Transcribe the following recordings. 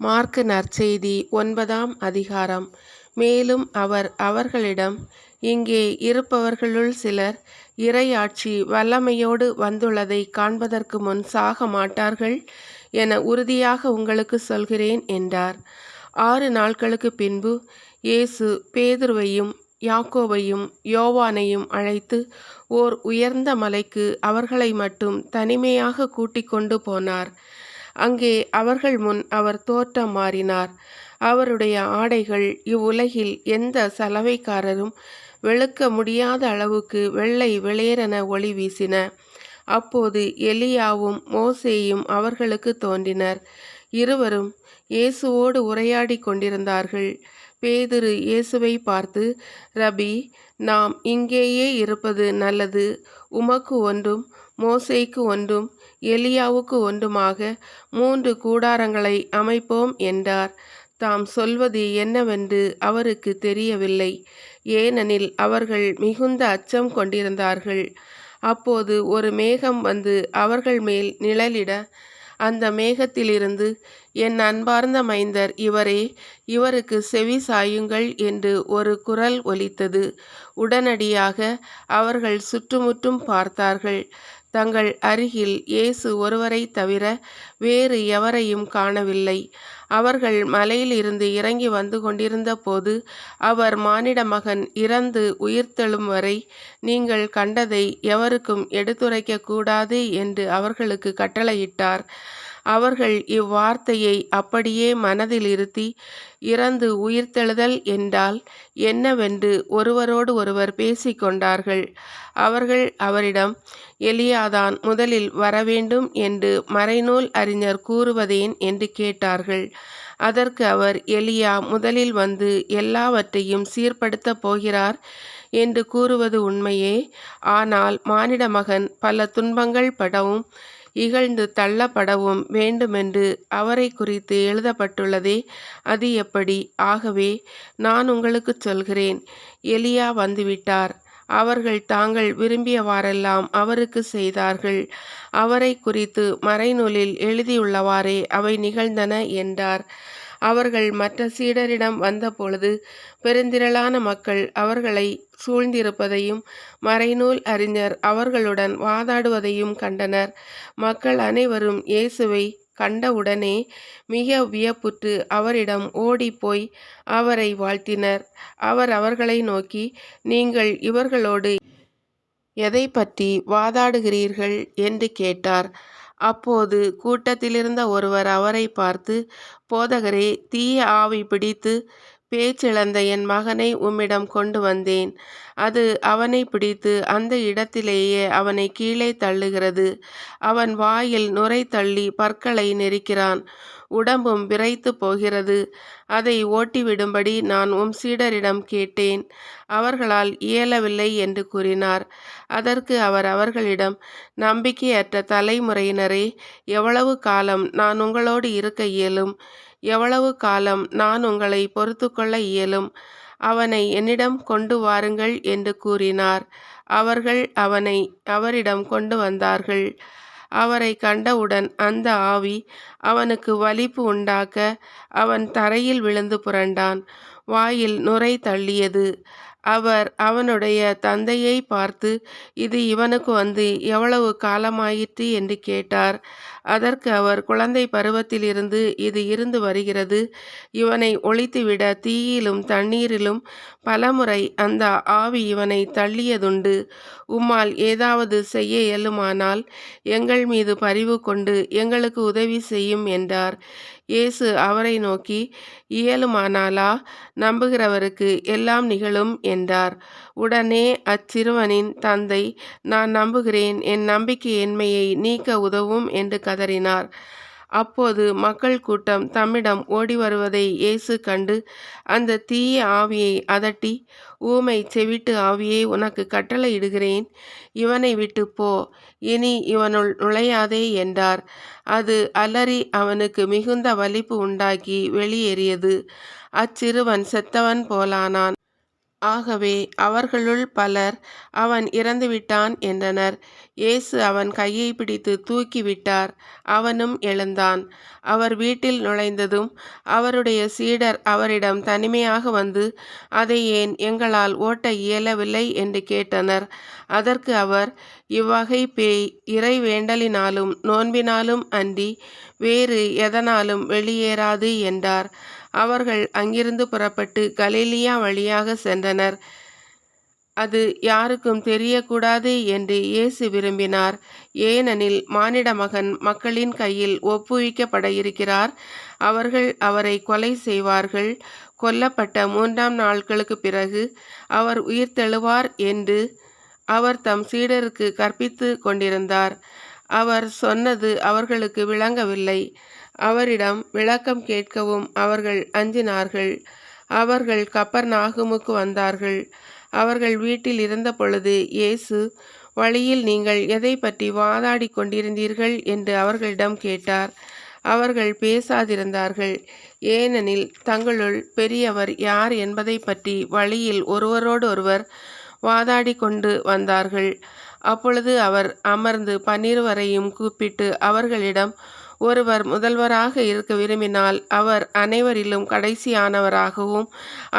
மாற்கு நற்செய்தி 9ஆம் அதிகாரம். மேலும் அவர் அவர்களிடம், இங்கே இருப்பவர்களுள் சிலர் இறையாட்சி வல்லமையோடு வந்துள்ளதை காண்பதற்கு முன் சாக மாட்டார்கள் என உறுதியாக உங்களுக்கு சொல்கிறேன் என்றார். 6 நாட்களுக்கு பின்பு இயேசு பேதுருவையும் யாக்கோபையும் யோவானையும் அழைத்து ஓர் உயர்ந்த மலைக்கு அவர்களை மட்டும் தனிமையாக கூட்டிக் கொண்டு போனார். அங்கே அவர்கள் முன் அவர் தோற்றம் மாறினார். அவருடைய ஆடைகள் இவ்வுலகில் எந்த சலவைக்காரரும் வெளுக்க முடியாத அளவுக்கு வெள்ளை வெளியென ஒளி வீசின. அப்போது எலியாவும் மோசேயும் அவர்களுக்கு தோன்றினர். இருவரும் இயேசுவோடு உரையாடி கொண்டிருந்தார்கள். பேதுரு இயேசுவை பார்த்து, ரபி, நாம் இங்கேயே இருப்பது நல்லது. உமக்கு ஒன்றும் மோசேக்கு ஒன்றும் எலியாவுக்கு ஒன்றுமாக 3 கூடாரங்களை அமைப்போம் என்றார். தாம் சொல்வது என்னவென்று அவருக்கு தெரியவில்லை. ஏனெனில் அவர்கள் மிகுந்த அச்சம் கொண்டிருந்தார்கள். அப்போது ஒரு மேகம் வந்து அவர்கள் மேல் நிழலிட, அந்த மேகத்திலிருந்து, என் அன்பார்ந்த மைந்தர் இவரே, இவருக்கு செவி சாயுங்கள் என்று ஒரு குரல் ஒலித்தது. உடனடியாக அவர்கள் சுற்றுமுற்றும் பார்த்தார்கள். தங்கள் அருகில் இயேசு ஒருவரை தவிர வேறு எவரையும் காணவில்லை. அவர்கள் மலையில் இருந்து இறங்கி வந்து கொண்டிருந்த போது அவர், மானிட மகன் இறந்து உயிர்த்தெழும் வரை நீங்கள் கண்டதை எவருக்கும் எடுத்துரைக்க கூடாது என்று அவர்களுக்கு கட்டளையிட்டார். அவர்கள் இவ்வார்த்தையை அப்படியே மனதில் இருத்தி, இறந்து உயிர்த்தெழுதல் என்றால் என்னவென்று ஒருவரோடு ஒருவர் பேசிக்கொண்டார்கள். அவர்கள் அவரிடம், எலியாதான் முதலில் வரவேண்டும் என்று மறைநூல் அறிஞர் கூறுவதேன் என்று கேட்டார்கள். அதற்கு அவர், எலியா முதலில் வந்து எல்லாவற்றையும் சீர்படுத்தப் போகிறார் என்று கூறுவது உண்மையே. ஆனால் மானிட மகன் பல துன்பங்கள் படவும் இகழ்ந்து தள்ளப்படவும் வேண்டுமென்று அவரை குறித்து எழுதப்பட்டுள்ளதே, அது எப்படி? ஆகவே நான் உங்களுக்கு சொல்கிறேன், எலியா வந்துவிட்டார். அவர்கள் தாங்கள் விரும்பியவாறெல்லாம் அவருக்கு செய்தார்கள். அவரை குறித்து மறைநூலில் எழுதியுள்ளவாறே அவை நிகழ்ந்தன என்றார். அவர்கள் மற்ற சீடரிடம் வந்தபொழுது பெருந்திரளான மக்கள் அவர்களை சூழ்ந்திருப்பதையும் மறைநூல் அறிஞர் அவர்களுடன் வாதாடுவதையும் கண்டனர். மக்கள் அனைவரும் இயேசுவை கண்டவுடனே மிக வியப்புற்று அவரிடம் ஓடிப்போய் அவரை வாழ்த்தினர். அவர் அவர்களை நோக்கி, நீங்கள் இவர்களோடு எதை பற்றி வாதாடுகிறீர்கள் என்று கேட்டார். அப்போது கூட்டத்திலிருந்த ஒருவர் அவரை பார்த்து, போதகரே, தீய ஆவி பிடித்து பேச்சிழந்த என் மகனை உம்மிடம் கொண்டு வந்தேன். அது அவனை பிடித்து அந்த இடத்திலேயே அவனை கீழே தள்ளுகிறது. அவன் வாயில் நுரை தள்ளி பற்களை நெரிக்கிறான். உடம்பும் விறைத்து போகிறது. அதை ஓட்டிவிடும்படி நான் உம் சீடரிடம் கேட்டேன். அவர்களால் இயலவில்லை என்று கூறினார். அதற்கு அவர் அவர்களிடம், நம்பிக்கையற்ற தலைமுறையினரே, எவ்வளவு காலம் நான் உங்களோடு இருக்க இயலும்? எவ்வளவு காலம் நான் உங்களை பொறுத்துக்கொள்ள இயலும்? அவனை என்னிடம் கொண்டு வாருங்கள் என்று கூறினார். அவர்கள் அவனை அவரிடம் கொண்டு வந்தார்கள். அவரை கண்டவுடன் அந்த ஆவி அவனுக்கு வலிப்பு உண்டாக்க அவன் தரையில் விழுந்து புரண்டான். வாயில் நுரை தள்ளியது. அவர் அவனுடைய தந்தையை பார்த்து, இது இவனுக்கு வந்து எவ்வளவு காலமாயிற்று என்று கேட்டார். அதற்கு அவர், குழந்தை பருவத்திலிருந்து இது இருந்து வருகிறது. இவனை ஒழித்துவிட தீயிலும் தண்ணீரிலும் பலமுறை அந்த ஆவி இவனை தள்ளியதுண்டு. உம்மால் ஏதாவது செய்ய இயலுமானால் எங்கள் மீது பரிவு கொண்டு எங்களுக்கு உதவி செய்யும் என்றார். இயேசு அவரை நோக்கி, இயலுமானாலா? நம்புகிறவருக்கு எல்லாம் நிகழும் என்றார். உடனே அச்சிறுவனின் தந்தை, நான் நம்புகிறேன், என் நம்பிக்கையின்மையை நீக்க உதவும் என்று கதறினார். அப்போது மக்கள் கூட்டம் தம்மிடம் ஓடி வருவதை இயேசு கண்டு அந்த தீய ஆவியை அதட்டி, ஊமை செவிட்டு ஆவியை, உனக்கு கட்டளையிடுகிறேன், இவனை விட்டு போ, இனி இவனுள் நுழையாதே என்றார். அது அலறி அவனுக்கு மிகுந்த வலிப்பு உண்டாக்கி வெளியேறியது. அச்சிறுவன் செத்தவன் போலானான். ஆகவே அவர்களுள் பலர், அவன் இறந்துவிட்டான் என்றனர். இயேசு அவன் கையை பிடித்து தூக்கிவிட்டார். அவனும் எழுந்தான். அவர் வீட்டில் நுழைந்ததும் அவருடைய சீடர் அவரிடம் தனிமையாக வந்து, அதை ஏன் எங்களால் ஓட்ட இயலவில்லை என்று கேட்டனர். அதற்கு அவர், இவ்வகை பேய் இறை வேண்டலினாலும் நோன்பினாலும் அன்றி வேறு எதனாலும் வெளியேறாது என்றார். அவர்கள் அங்கிருந்து புறப்பட்டு கலிலேயா வழியாக சென்றனர். அது யாருக்கும் தெரியக்கூடாது என்று இயேசு விரும்பினார். ஏனெனில் மானிட மகன் மக்களின் கையில் ஒப்புவிக்கப்பட இருக்கிறார். அவர்கள் அவரை கொலை செய்வார்கள். கொல்லப்பட்ட 3ஆம் நாட்களுக்கு பிறகு அவர் உயிர்த்தெழுவார் என்று அவர் தம் சீடருக்கு கற்பித்து கொண்டிருந்தார். அவர் சொன்னது அவர்களுக்கு விளங்கவில்லை. அவரிடம் விளக்கம் கேட்கவும் அவர்கள் அஞ்சினார்கள். அவர்கள் கப்பர்நாகுமுக்கு வந்தார்கள். அவர்கள் வீட்டில் இருந்த பொழுது இயேசு, வழியில் நீங்கள் எதை பற்றி வாதாடி கொண்டிருந்தீர்கள் என்று அவர்களிடம் கேட்டார். அவர்கள் பேசாதிருந்தார்கள். ஏனெனில் தங்களுள் பெரியவர் யார் என்பதை பற்றி வழியில் ஒருவரோடொருவர் வாதாடி கொண்டு வந்தார்கள். அப்பொழுது அவர் அமர்ந்து 12 கூப்பிட்டு அவர்களிடம், ஒருவர் முதல்வராக இருக்க விரும்பினால் அவர் அனைவரிலும் கடைசியானவராகவும்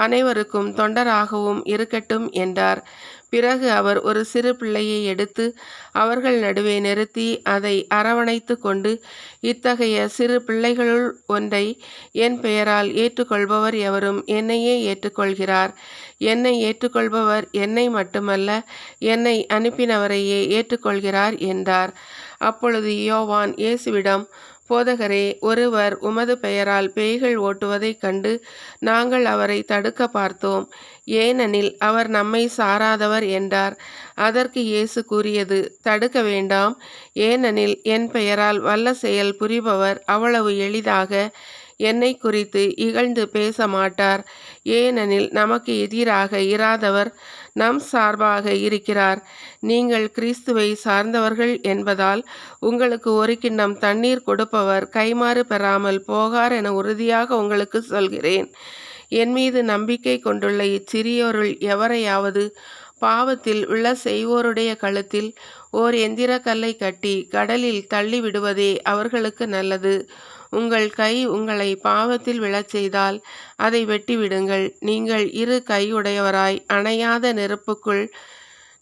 அனைவருக்கும் தொண்டராகவும் இருக்கட்டும் என்றார். பிறகு அவர் ஒரு சிறு பிள்ளையை எடுத்து அவர்கள் நடுவே நிறுத்தி அதை அரவணைத்து கொண்டு, இத்தகைய சிறு பிள்ளைகளுள் ஒன்றை என் பெயரால் ஏற்றுக்கொள்பவர் எவரும் என்னையே ஏற்றுக்கொள்கிறார். என்னை ஏற்றுக்கொள்பவர் என்னை மட்டுமல்ல, என்னை அனுப்பினவரையே ஏற்றுக்கொள்கிறார் என்றார். அப்பொழுது யோவான் இயேசுவிடம், போதகரே, ஒருவர் உமது பெயரால் பேய்கள் ஓட்டுவதைக் கண்டு நாங்கள் அவரை தடுக்க பார்த்தோம். ஏனெனில் அவர் நம்மை சாராதவர் என்றார். அதற்கு இயேசு கூறியது, தடுக்க வேண்டாம். ஏனெனில் என் பெயரால் வல்ல செயல் புரிபவர் அவ்வளவு எளிதாக என்னை குறித்து இகழ்ந்து பேச மாட்டார். ஏனெனில் நமக்கு எதிராக இராதவர் நம் சார்பாக இருக்கிறார். நீங்கள் கிறிஸ்துவை சார்ந்தவர்கள் என்பதால் உங்களுக்கு ஒரு கிண்ணம் தண்ணீர் கொடுப்பவர் கைமாறு பெறாமல் போகார் என உறுதியாக உங்களுக்கு சொல்கிறேன். என் மீது நம்பிக்கை கொண்டுள்ள இச்சிறியோருள் எவரையாவது பாவத்தில் விழ செய்வோருடைய கழுத்தில் ஓர் எந்திரக்கல்லை கட்டி கடலில் தள்ளி விடுவதே அவர்களுக்கு நல்லது. உங்கள் கை உங்களை பாவத்தில் விழச் செய்தால் அதை வெட்டிவிடுங்கள். நீங்கள் இரு கையுடையவராய் அணையாத நெருப்புக்குள்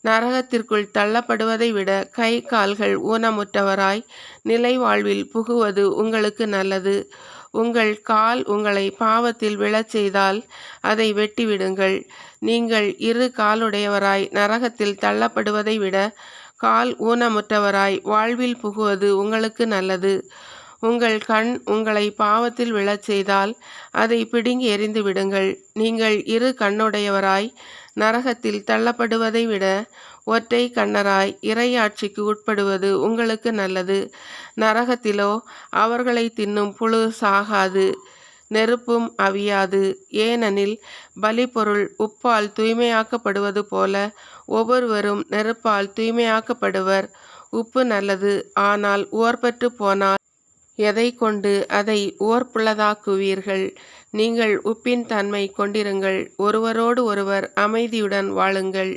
நரகத்திற்குள் தள்ளப்படுவதை விட கை கால்கள் ஊனமுற்றவராய் நிலை வாழ்வில் புகுவது உங்களுக்கு நல்லது. உங்கள் கால் உங்களை பாவத்தில் விழச் செய்தால் அதை வெட்டிவிடுங்கள். நீங்கள் இரு காலுடையவராய் நரகத்தில் தள்ளப்படுவதை விட கால் ஊனமுற்றவராய் வாழ்வில் புகுவது உங்களுக்கு நல்லது. உங்கள் கண் உங்களை பாவத்தில் விழச் செய்தால் அதை பிடுங்கி எறிந்து விடுங்கள். நீங்கள் இரு கண்ணுடையவராய் நரகத்தில் தள்ளப்படுவதை விட ஒற்றை கண்ணராய் இறையாட்சிக்கு உட்படுவது உங்களுக்கு நல்லது. நரகத்திலோ அவர்களை தின்னும் புழு சாகாது, நெருப்பும் அவியாது. ஏனெனில் பலிபொருள் உப்பால் தூய்மையாக்கப்படுவது போல ஒவ்வொருவரும் நெருப்பால் தூய்மையாக்கப்படுவர். உப்பு நல்லது, ஆனால் உவர்பற்று போனால் எதை கொண்டு அதை உவர்ப்புள்ளதாக்குவீர்கள்? நீங்கள் உப்பின் தன்மை கொண்டிருங்கள். ஒருவரோடு ஒருவர் அமைதியுடன் வாழுங்கள்.